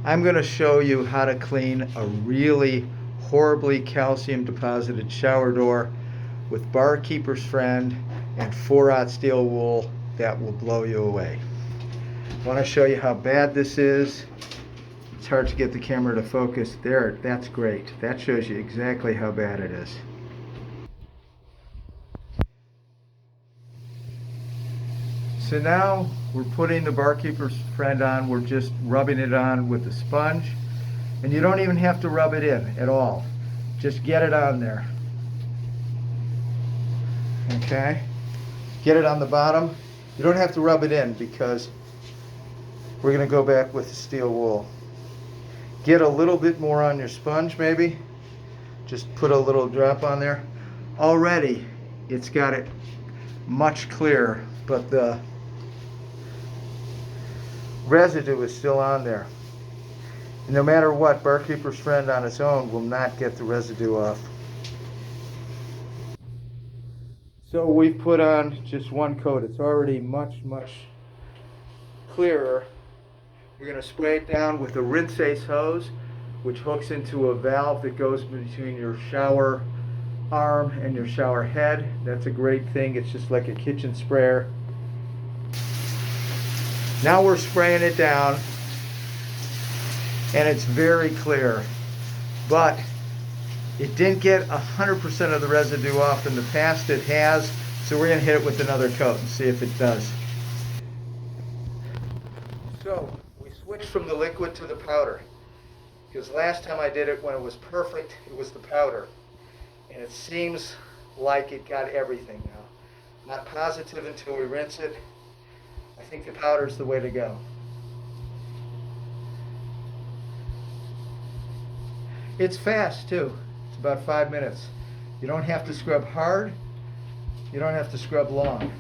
I'm going to show you how to clean a really horribly calcium deposited shower door with Barkeeper's Friend and 4/0 steel wool that will blow you away. I want to show you how bad this is. It's hard to get the camera to focus. There, that's great. That shows you exactly how bad it is. So now we're putting the Barkeeper's Friend on. We're just rubbing it on with a sponge. And you don't even have to rub it in at all. Just get it on there. Okay? Get it on the bottom. You don't have to rub it in because we're going to go back with the steel wool. Get a little bit more on your sponge maybe. Just put a little drop on there. Already it's got it much clearer, but the residue is still on there. And no matter what, Barkeeper's Friend on its own will not get the residue off. So we've put on just one coat. It's already much clearer. We're going to spray it down with a Rinse-Ace hose, which hooks into a valve that goes between your shower arm and your shower head. That's a great thing. It's just like a kitchen sprayer. Now we're spraying it down, and it's very clear, but it didn't get 100% of the residue off. In the past it has, so we're going to hit it with another coat and see if it does. So we switched from the liquid to the powder, because last time I did it when it was perfect, it was the powder, and it seems like it got everything now. Not positive until we rinse it. I think the powder is the way to go. It's fast too. It's about 5 minutes. You don't have to scrub hard. You don't have to scrub long.